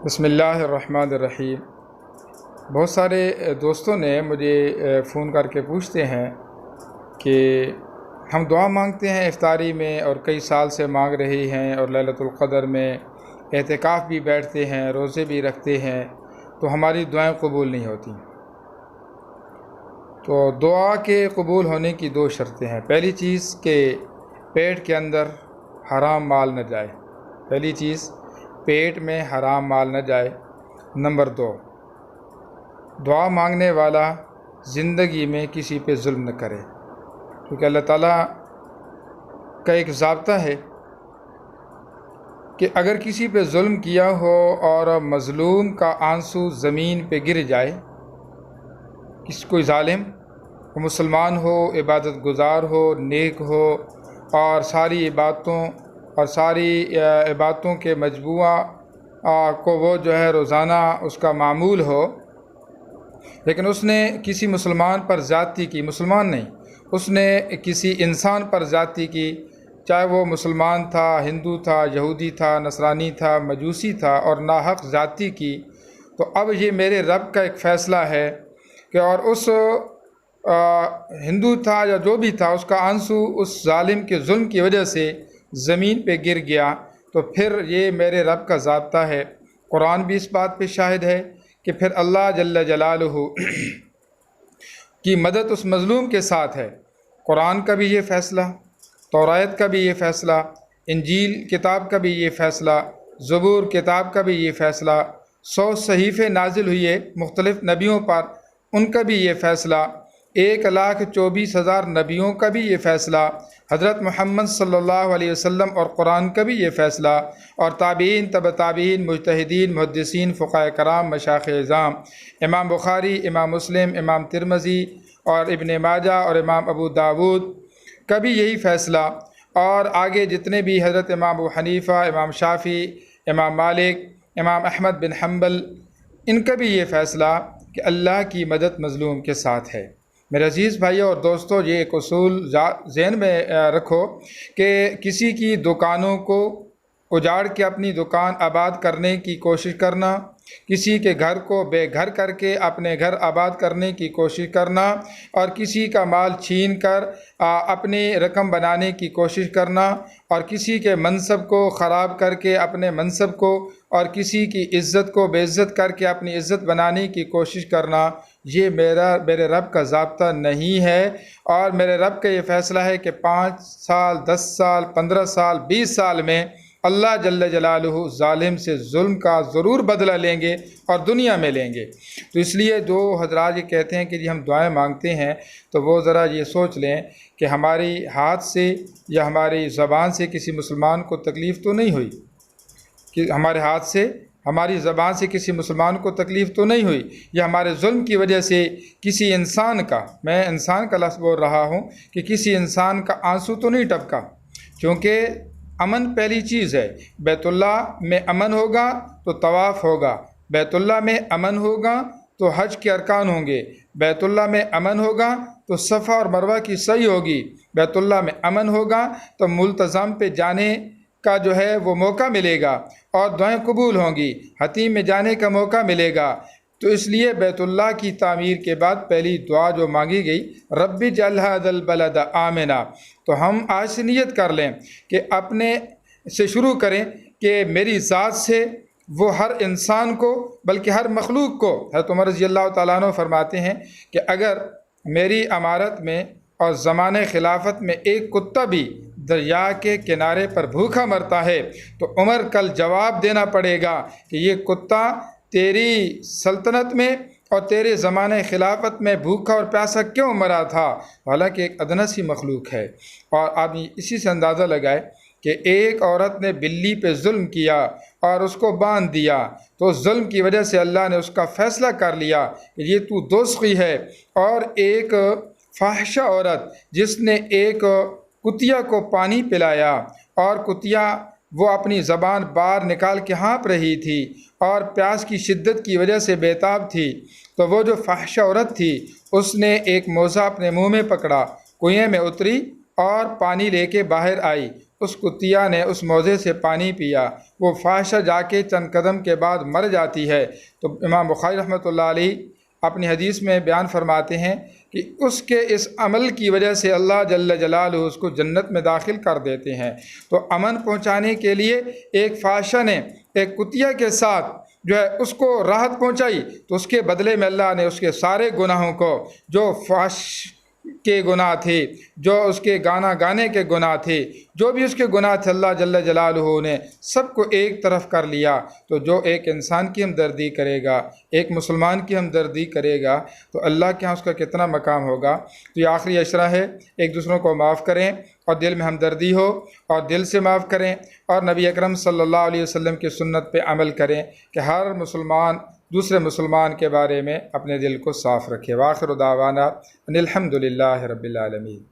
بسم اللہ الرحمن الرحیم۔ بہت سارے دوستوں نے مجھے فون کر کے پوچھتے ہیں کہ ہم دعا مانگتے ہیں افطاری میں اور کئی سال سے مانگ رہے ہیں، اور لیلۃ القدر میں اعتکاف بھی بیٹھتے ہیں، روزے بھی رکھتے ہیں، تو ہماری دعائیں قبول نہیں ہوتی۔ تو دعا کے قبول ہونے کی دو شرطیں ہیں۔ پہلی چیز کہ پیٹ کے اندر حرام مال نہ جائے، پہلی چیز پیٹ میں حرام مال نہ جائے۔ نمبر 2، دعا مانگنے والا زندگی میں کسی پہ ظلم نہ کرے، کیونکہ اللہ تعالیٰ کا ایک ضابطہ ہے کہ اگر کسی پہ ظلم کیا ہو اور مظلوم کا آنسو زمین پہ گر جائے، کوئی ظالم، وہ مسلمان ہو، عبادت گزار ہو، نیک ہو، اور ساری عبادتوں کے مجموعہ کو وہ جو ہے روزانہ اس کا معمول ہو، لیکن اس نے کسی مسلمان پر زیادتی کی، مسلمان نہیں، اس نے کسی انسان پر زیادتی کی، چاہے وہ مسلمان تھا، ہندو تھا، یہودی تھا، نصرانی تھا، مجوسی تھا، اور ناحق زیادتی کی، تو اب یہ میرے رب کا ایک فیصلہ ہے کہ اور اس ہندو تھا یا جو بھی تھا، اس کا آنسو اس ظالم کے ظلم کی وجہ سے زمین پہ گر گیا، تو پھر یہ میرے رب کا ضابطہ ہے۔ قرآن بھی اس بات پہ شاہد ہے کہ پھر اللہ جل جلالہ کی مدد اس مظلوم کے ساتھ ہے۔ قرآن کا بھی یہ فیصلہ، توراۃ کا بھی یہ فیصلہ، انجیل کتاب کا بھی یہ فیصلہ، زبور کتاب کا بھی یہ فیصلہ، 100 صحیفے نازل ہوئے مختلف نبیوں پر، ان کا بھی یہ فیصلہ، 1,24,000 نبیوں کا بھی یہ فیصلہ، حضرت محمد صلی اللہ علیہ وسلم اور قرآن کا بھی یہ فیصلہ، اور تابعین، تبع تابعین، مجتہدین، محدثین، فقہاء کرام، مشائخ اعظام، امام بخاری، امام مسلم، امام ترمذی اور ابن ماجہ اور امام ابو داود کا بھی یہی فیصلہ، اور آگے جتنے بھی حضرت امام ابو حنیفہ، امام شافعی، امام مالک، امام احمد بن حنبل، ان کا بھی یہ فیصلہ کہ اللہ کی مدد مظلوم کے ساتھ ہے۔ میرے عزیز بھائیوں اور دوستوں، یہ ایک اصول ذہن میں رکھو کہ کسی کی دکانوں کو اجاڑ کے اپنی دکان آباد کرنے کی کوشش کرنا، کسی کے گھر کو بے گھر کر کے اپنے گھر آباد کرنے کی کوشش کرنا، اور کسی کا مال چھین کر اپنی رقم بنانے کی کوشش کرنا، اور کسی کے منصب کو خراب کر کے اپنے منصب کو، اور کسی کی عزت کو بے عزت کر کے اپنی عزت بنانے کی کوشش کرنا، یہ میرے رب کا ضابطہ نہیں ہے۔ اور میرے رب کا یہ فیصلہ ہے کہ 5 سال، 10 سال، 15 سال، 20 سال میں اللہ جل جلالہ ظالم سے ظلم کا ضرور بدلہ لیں گے، اور دنیا میں لیں گے۔ تو اس لیے جو حضرات یہ کہتے ہیں کہ جی ہم دعائیں مانگتے ہیں، تو وہ ذرا یہ سوچ لیں کہ ہماری ہاتھ سے یا ہماری زبان سے کسی مسلمان کو تکلیف تو نہیں ہوئی، کہ ہمارے ہاتھ سے، ہماری زبان سے کسی مسلمان کو تکلیف تو نہیں ہوئی، یا ہمارے ظلم کی وجہ سے کسی انسان کا، میں انسان کا لفظ بول رہا ہوں، کہ کسی انسان کا آنسو تو نہیں ٹپکا، کیونکہ امن پہلی چیز ہے۔ بیت اللہ میں امن ہوگا تو طواف ہوگا، بیت اللہ میں امن ہوگا تو حج کے ارکان ہوں گے، بیت اللہ میں امن ہوگا تو صفا اور مروہ کی سعی ہوگی، بیت اللہ میں امن ہوگا تو ملتزم پہ جانے کا جو ہے وہ موقع ملے گا، اور دعائیں قبول ہوں گی، حتیم میں جانے کا موقع ملے گا۔ تو اس لیے بیت اللہ کی تعمیر کے بعد پہلی دعا جو مانگی گئی، رب اجعل ھذا البلد آمنا، تو ہم آج سے نیت کر لیں کہ اپنے سے شروع کریں کہ میری ذات سے وہ ہر انسان کو، بلکہ ہر مخلوق کو، حضرت عمر رضی اللہ تعالیٰ عنہ فرماتے ہیں کہ اگر میری عمارت میں اور زمانۂ خلافت میں ایک کتا بھی دریا کے کنارے پر بھوکا مرتا ہے، تو عمر کل جواب دینا پڑے گا کہ یہ کتا تیری سلطنت میں اور تیرے زمانۂ خلافت میں بھوکا اور پیاسا کیوں مرا تھا، حالانکہ ایک ادنیٰ سی مخلوق ہے۔ اور آپ اسی سے اندازہ لگائے کہ ایک عورت نے بلی پہ ظلم کیا اور اس کو باندھ دیا، تو اس ظلم کی وجہ سے اللہ نے اس کا فیصلہ کر لیا کہ یہ تو دوزخی ہے۔ اور ایک فاحشہ عورت جس نے ایک کتیا کو پانی پلایا، اور کتیا وہ اپنی زبان باہر نکال کے ہانپ رہی تھی اور پیاس کی شدت کی وجہ سے بےتاب تھی، تو وہ جو فاحشہ عورت تھی اس نے ایک موزہ اپنے منہ میں پکڑا، کنویں میں اتری اور پانی لے کے باہر آئی، اس کتیا نے اس موزے سے پانی پیا وہ فاحشہ جا کے چند قدم کے بعد مر جاتی ہے، تو امام بخاری رحمۃ اللہ علیہ اپنی حدیث میں بیان فرماتے ہیں کہ اس کے اس عمل کی وجہ سے اللہ جل جلالہ اس کو جنت میں داخل کر دیتے ہیں۔ تو امن پہنچانے کے لیے ایک فاحشہ نے ایک کتیا کے ساتھ جو ہے اس کو راحت پہنچائی، تو اس کے بدلے میں اللہ نے اس کے سارے گناہوں کو، جو فحش کے گناہ تھے، جو اس کے گانا گانے کے گناہ تھے، جو بھی اس کے گناہ تھے، اللہ جل جلالہ نے سب کو ایک طرف کر لیا۔ تو جو ایک انسان کی ہمدردی کرے گا، ایک مسلمان کی ہمدردی کرے گا، تو اللہ کے ہاں اس کا کتنا مقام ہوگا۔ تو یہ آخری اشرہ ہے، ایک دوسروں کو معاف کریں اور دل میں ہمدردی ہو اور دل سے معاف کریں، اور نبی اکرم صلی اللہ علیہ وسلم کی سنت پہ عمل کریں کہ ہر مسلمان دوسرے مسلمان کے بارے میں اپنے دل کو صاف رکھے۔ وآخر دعوانا ان الحمد للہ رب العالمین۔